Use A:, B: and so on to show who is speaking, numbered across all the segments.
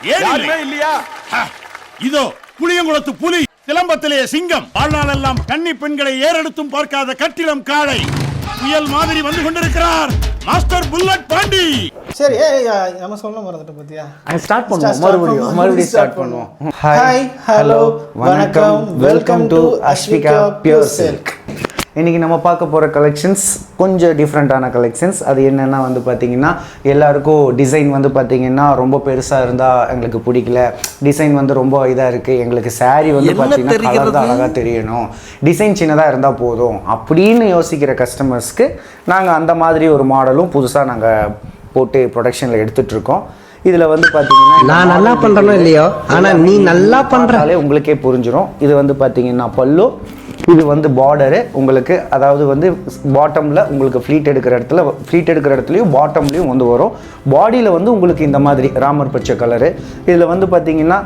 A: யாருமே இல்லையா? இதோ புளியங்குளத்து புலி, சிலம்பத்திலே சிங்கம், வாழ்நாளெல்லாம் கன்னி பெண்களை ஏறெடுத்தும் பார்க்காத கட்டிடம் காளை, புயல் மாதிரி வந்து கொண்டிருக்கிறார் மாஸ்டர் புல்லட் பாண்டி.
B: சரி, நம்ம சொல்ல மறந்துட்ட பத்தியா?
C: ஸ்டார்ட் பண்ணுவோம், மறுபடியும் ஸ்டார்ட் பண்ணுவோம்.
B: ஹாய், ஹலோ, வணக்கம், welcome to Aswika pure silk.
C: இன்றைக்கி நம்ம பார்க்க போகிற கலெக்ஷன்ஸ் கொஞ்சம் டிஃப்ரெண்ட்டான கலெக்ஷன்ஸ். அது என்னென்னா வந்து பார்த்திங்கன்னா, எல்லாருக்கும் டிசைன் வந்து பார்த்திங்கன்னா ரொம்ப பெருசாக இருந்தால் எங்களுக்கு பிடிக்கல, டிசைன் வந்து ரொம்ப இதாக இருக்குது, எங்களுக்கு சாரீ வந்து பார்த்திங்கன்னா கலர் தான் அழகாக தெரியணும், டிசைன் சின்னதாக இருந்தால் போதும் அப்படின்னு யோசிக்கிற கஸ்டமர்ஸ்க்கு நாங்கள் அந்த மாதிரி ஒரு மாடலும் புதுசாக நாங்கள் போட்டு ப்ரொடக்ஷனில் எடுத்துகிட்ருக்கோம். இதில் வந்து பார்த்தீங்கன்னா
D: நான் நல்லா பண்ணுறனோ இல்லையோ, ஆனால் நீ நல்லா பண்ணுறாலே
C: உங்களுக்கே புரிஞ்சிடும். இது வந்து பார்த்தீங்கன்னா பல்லு, இது வந்து பார்டரு உங்களுக்கு, அதாவது வந்து பாட்டமில் உங்களுக்கு ஃப்ளீட் எடுக்கிற இடத்துலையும் பாட்டம்லேயும் வந்து வரும். பாடியில் வந்து உங்களுக்கு இந்த மாதிரி ராமர் பச்சை கலரு. இதில் வந்து பார்த்தீங்கன்னா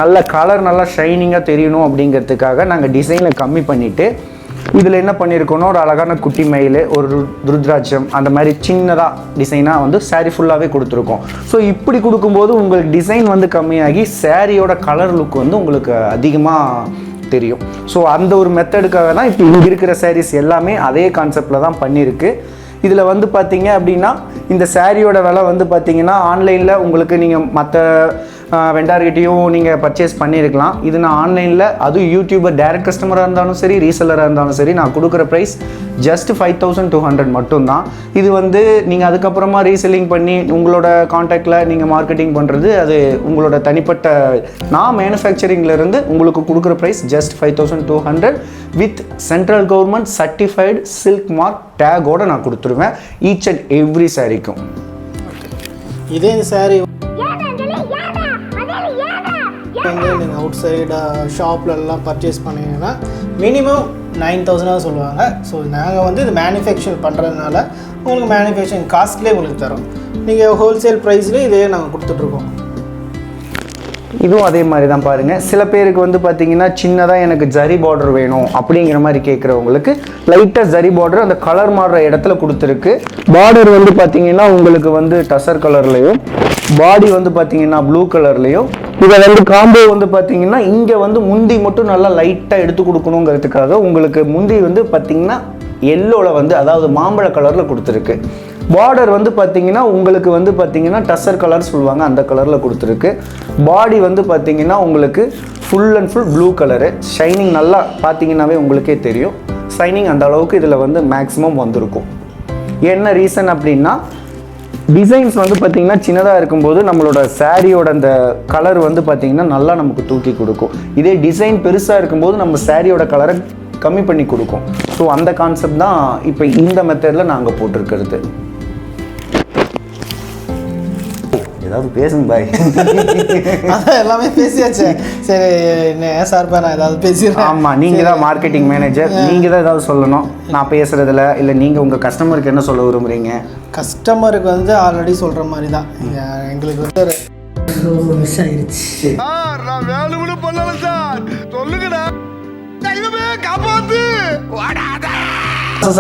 C: நல்ல கலர் நல்லா ஷைனிங்காக தெரியணும் அப்படிங்கிறதுக்காக நாங்கள் டிசைனை கம்மி பண்ணிவிட்டு இதில் என்ன பண்ணியிருக்கோன்னா ஒரு அழகான குட்டி மயில், ஒரு ருத்ராட்சம், அந்த மாதிரி சின்னதாக டிசைனாக வந்து சாரீ ஃபுல்லாகவே கொடுத்துருக்கோம். ஸோ இப்படி கொடுக்கும்போது உங்களுக்கு டிசைன் வந்து கம்மியாகி சாரியோட கலர் லுக் வந்து உங்களுக்கு அதிகமாக தெரியும். ஸோ அந்த ஒரு மெத்தடுக்காக தான் இப்போ இங்கே இருக்கிற சாரீஸ் எல்லாமே அதே கான்செப்டில் தான் பண்ணியிருக்கு. இதில் வந்து பார்த்தீங்க அப்படின்னா இந்த சாரியோட விலை வந்து பார்த்தீங்கன்னா ஆன்லைனில் உங்களுக்கு நீங்கள் மற்ற வெண்டார்கிட்டையும் நீங்கள் பர்ச்சேஸ் பண்ணியிருக்கலாம். இது நான் ஆன்லைனில், அதுவும் யூடியூபர் டைரக்ட் கஸ்டமராக இருந்தாலும் சரி, ரீசெல்லராக இருந்தாலும் சரி, நான் கொடுக்குற ப்ரைஸ் ஜஸ்ட் 5200 மட்டும்தான். இது வந்து நீங்கள் அதுக்கப்புறமா ரீசெல்லிங் பண்ணி உங்களோட கான்டாக்டில் நீங்கள் மார்க்கெட்டிங் பண்ணுறது அது உங்களோட தனிப்பட்ட. நான் மேனுஃபேக்சரிங்லேருந்து உங்களுக்கு கொடுக்குற price just 5200 with central government certified silk mark டேகோடு நான் கொடுத்துருவேன் ஈச் அண்ட் எவ்ரி சாரீக்கும்.
B: இதே இந்த சாரீ வந்து நீங்கள் அவுட் சைடு ஷாப்லலாம் பர்ச்சேஸ் பண்ணிங்கன்னா மினிமம் 9000 சொல்லுவாங்க. ஸோ நாங்கள் வந்து இது மேனுஃபேக்சர் பண்ணுறதுனால உங்களுக்கு மேனுஃபேக்சரிங் காஸ்ட்லேயே உங்களுக்கு தரோம். நீங்கள் ஹோல்சேல் ப்ரைஸ்லேயே இதே நாங்கள் கொடுத்துட்ருக்கோம்.
C: இதுவும் அதே மாதிரி தான் பாருங்கள். சில பேருக்கு வந்து பார்த்தீங்கன்னா சின்னதாக எனக்கு ஜரி பார்டர் வேணும் அப்படிங்கிற மாதிரி கேட்குறவங்களுக்கு லைட்டாக ஜரி பார்டர் அந்த கலர் மாறுற இடத்துல கொடுத்துருக்கு. பார்டர் வந்து பார்த்தீங்கன்னா உங்களுக்கு வந்து டசர் கலர்லேயும், பாடி வந்து பார்த்தீங்கன்னா ப்ளூ கலர்லேயும். இதை வந்து காம்போ வந்து பார்த்தீங்கன்னா இங்கே வந்து முந்தி மட்டும் நல்லா லைட்டாக எடுத்து கொடுக்கணுங்கிறதுக்காக உங்களுக்கு முந்தி வந்து பார்த்தீங்கன்னா எல்லோவில் வந்து, அதாவது மாம்பழ கலரில் கொடுத்துருக்கு. பார்டர் வந்து பார்த்தீங்கன்னா உங்களுக்கு வந்து பார்த்தீங்கன்னா டசர் கலர் சொல்லுவாங்க, அந்த கலரில் கொடுத்துருக்கு. பாடி வந்து பார்த்தீங்கன்னா உங்களுக்கு full and full blue colour. Shining நல்லா பார்த்தீங்கன்னாவே உங்களுக்கே தெரியும், ஷைனிங் அந்த அளவுக்கு இதில் வந்து மேக்ஸிமம் வந்திருக்கும். என்ன ரீசன் அப்படின்னா டிசைன்ஸ் வந்து பார்த்திங்கன்னா சின்னதாக இருக்கும்போது நம்மளோட சாரியோட அந்த கலர் வந்து பார்த்திங்கன்னா நல்லா நமக்கு தூக்கி கொடுக்கும். இதே டிசைன் பெருசாக இருக்கும்போது நம்ம சாரியோட கலரை கம்மி பண்ணி கொடுக்கும். ஸோ அந்த கான்செப்ட் தான் இப்போ இந்த மெத்தடில் நாங்கள் போட்டிருக்கிறது. ஏதாவது பேசுங்க பாய்.
B: அதான் எல்லாமே பேசியாச்சு. சரி, என்ன சார்பா நான் ஏதாவது பேசிடுறேன்.
C: ஆமாம், நீங்கள் தான் மார்க்கெட்டிங் மேனேஜர், நீங்கள் தான் ஏதாவது சொல்லணும். நான் பேசுகிறதில்ல. இல்லை நீங்கள் உங்கள் கஸ்டமருக்கு என்ன சொல்ல விரும்புகிறீங்க?
B: கஸ்டமருக்கு வந்து ஆல்ரெடி சொல்கிற மாதிரி தான் எங்களுக்கு வந்து மிஸ் ஆயிடுச்சு.
A: நான் வேணும்னு பண்ணல சார், சொல்லுங்கடா காப்பாத்து.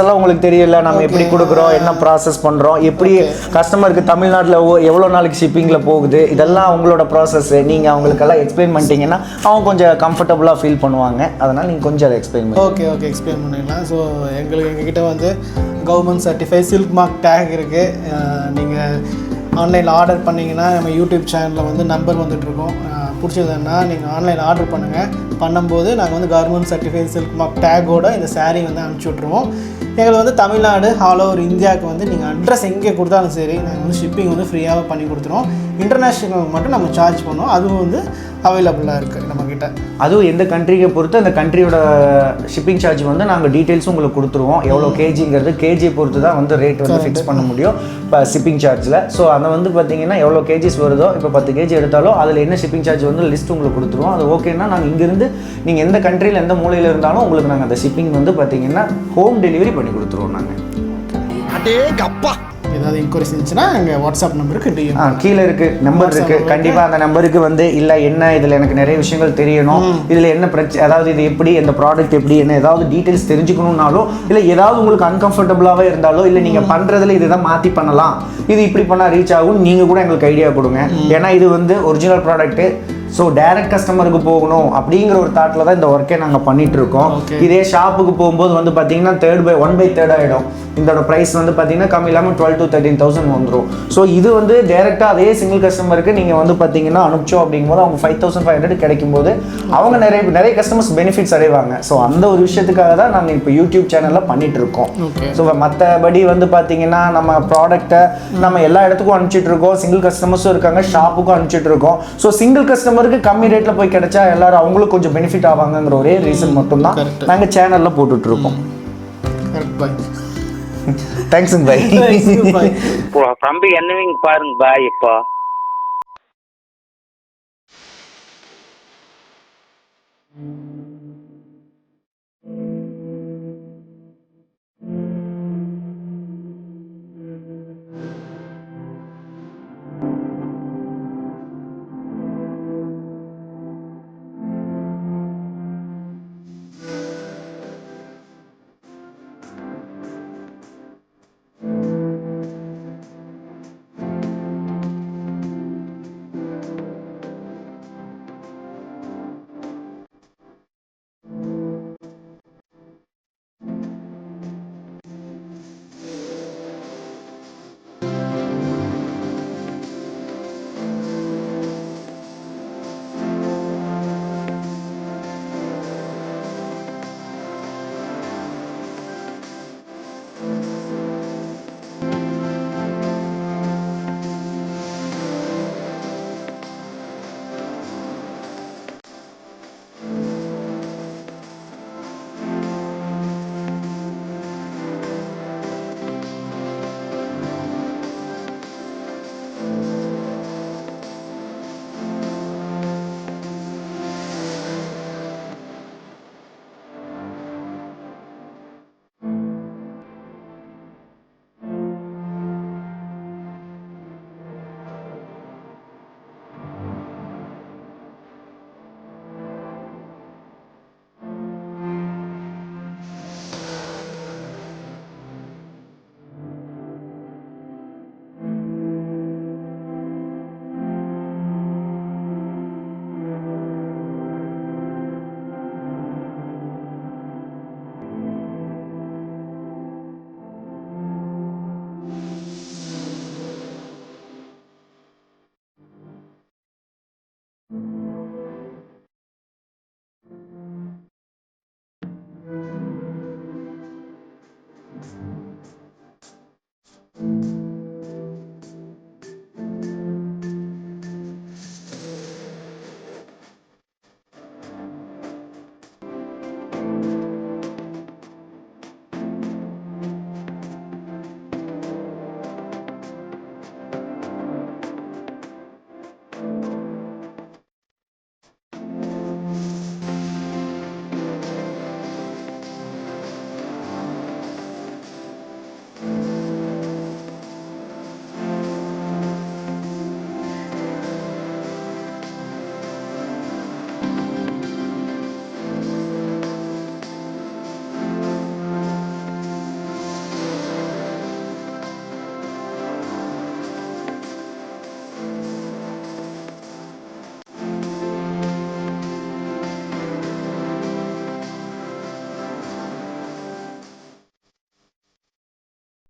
C: எல்லாம் உங்களுக்கு தெரியல, நம்ம எப்படி கொடுக்குறோம், என்ன ப்ராசஸ் பண்ணுறோம், எப்படி கஸ்டமருக்கு தமிழ்நாட்டில் எவ்வளோ நாளைக்கு ஷிப்பிங்கில் போகுது, இதெல்லாம் அவங்களோட ப்ராசஸ். நீங்கள் அவங்களுக்கெல்லாம் எக்ஸ்பிளைன் பண்ணிட்டீங்கன்னா அவங்க கொஞ்சம் கம்ஃபர்டபுளாக ஃபீல் பண்ணுவாங்க. அதனால் நீங்கள் கொஞ்சம் அதை எக்ஸ்பிளைன் பண்ணி.
B: ஓகே எக்ஸ்பிளைன் பண்ணிடலாம். ஸோ எங்ககிட்ட வந்து government certified silk mark take இருக்குது. நீங்கள் ஆன்லைனில் ஆர்டர் பண்ணிங்கன்னா நம்ம யூடியூப் சேனலில் வந்து நம்பர் வந்துட்டுருக்கோம். பிடிச்சதுன்னா நீங்கள் ஆன்லைனில் ஆர்டர் பண்ணும்போது நாங்கள் வந்து கவர்மெண்ட் சர்டிஃபைட் சில்க் மார்க் டேக்கோட இந்த சாரீ வந்து அனுப்பிச்சி விட்ருவோம். எங்களுக்கு வந்து தமிழ்நாடு ஆல் ஓவர் இந்தியாவுக்கு வந்து நீங்கள் அட்ரஸ் எங்கே கொடுத்தாலும் சரி, நாங்கள் வந்து ஷிப்பிங் வந்து ஃப்ரீயாக பண்ணி கொடுத்துருவோம். இன்டர்நேஷ்னல் மட்டும் நம்ம சார்ஜ் பண்ணுவோம். அதுவும் வந்து அவைலபிளாக இருக்குது நம்மக்கிட்ட.
C: அதுவும் எந்த கண்ட்ரியை பொறுத்து அந்த கண்ட்ரியோட ஷிப்பிங் சார்ஜ் வந்து நாங்கள் டீட்டெயில்ஸும் உங்களுக்கு கொடுத்துருவோம். எவ்வளோ கேஜிங்கிறது கேஜியை பொறுத்து தான் வந்து ரேட் வந்து ஃபிக்ஸ் பண்ண முடியும் இப்போ ஷிப்பிங் சார்ஜில். ஸோ அதை வந்து பார்த்தீங்கன்னா எவ்வளோ கேஜிஸ் வருதோ, இப்போ 10 கேஜி எடுத்தாலும் அதில் என்ன ஷிப்பிங் சார்ஜ் வந்து லிஸ்ட் உங்களுக்கு கொடுத்துருவோம். அது ஓகேன்னா நாங்கள் இங்கேருந்து நீங்கள் எந்த கண்ட்ரியில் எந்த மூலையில் இருந்தாலும் உங்களுக்கு நாங்கள் அந்த ஷிப்பிங் வந்து பார்த்தீங்கன்னா ஹோம் டெலிவரி பண்ணி கொடுத்துருவோம் நாங்கள்.
A: அடே கப்பா,
B: ஏதாவது இன்கொயரிஸ் இருந்துச்சுன்னா எங்கள் வாட்ஸ்அப் நம்பருக்கு டிஎம்
C: கீழே இருக்கு நம்பர் இருக்கு. கண்டிப்பாக அந்த நம்பருக்கு வந்து இல்லை என்ன இதில் எனக்கு நிறைய விஷயங்கள் தெரியணும், இதில் என்ன பிரச்சனை, அதாவது இது எப்படி, இந்த ப்ராடக்ட் எப்படி, என்ன ஏதாவது டீட்டெயில்ஸ் தெரிஞ்சுக்கணும்னாலோ, இல்லை ஏதாவது உங்களுக்கு அன்கம்ஃபர்டபுளாகவே இருந்தாலோ, இல்லை நீங்கள் பண்ணுறதுல இதுதான் மாற்றி பண்ணலாம், இது இப்படி பண்ணால் ரீச் ஆகும், நீங்கள் கூட எங்களுக்கு ஐடியா கொடுங்க. ஏன்னா இது வந்து ஒரிஜினல் ப்ராடக்ட்டு. ஸோ டைரக்ட் கஸ்டமருக்கு போகணும் அப்படிங்கிற ஒரு தாட்டில் தான் இந்த ஒர்க்கே நாங்கள் பண்ணிட்டு இருக்கோம். இதே ஷாப்புக்கு போகும்போது வந்து பார்த்தீங்கன்னா 1/3 ஆகிடும். இதோட ப்ரைஸ் வந்து பார்த்தீங்கன்னா கம்மி இல்லாமல் 12,000 to 13,000 வந்துடும். ஸோ இது வந்து டேரெக்டாக அதே சிங்கிள் கஸ்டமருக்கு நீங்கள் வந்து பார்த்தீங்கன்னா அனுப்பிச்சோம் அப்படிங்கும்போது அவங்க 5,500 கிடைக்கும் போது அவங்க நிறைய கஸ்டமர்ஸ் பெனிஃபிட்ஸ் அடைவாங்க. ஸோ அந்த ஒரு விஷயத்துக்காக தான் நாங்கள் இப்போ யூடியூப் சேனலில் பண்ணிட்டு இருக்கோம். ஸோ மற்றபடி வந்து பார்த்தீங்கன்னா நம்ம ப்ராடக்ட்டை நம்ம எல்லா இடத்துக்கும் அனுப்பிச்சிட்டு இருக்கோம். சிங்கிள் கஸ்டமர்ஸும் இருக்காங்க, ஷாப்புக்கும் அனுப்பிச்சிட்டு இருக்கோம். ஸோ சிங்கிள் கஸ்டமருக்கு கம்மி ரேட்டில் போய் கிடைச்சா எல்லாரும் அவங்களுக்கு கொஞ்சம் பெனிஃபிட் ஆவாங்கிற ஒரே ரீசன் மட்டும்தான் நாங்கள் சேனலில் போட்டுட்டு இருக்கோம். தேங்க்ஸுங்க பாய்.
E: தம்பி என்னவீங்க பாருங்க பாய். இப்போ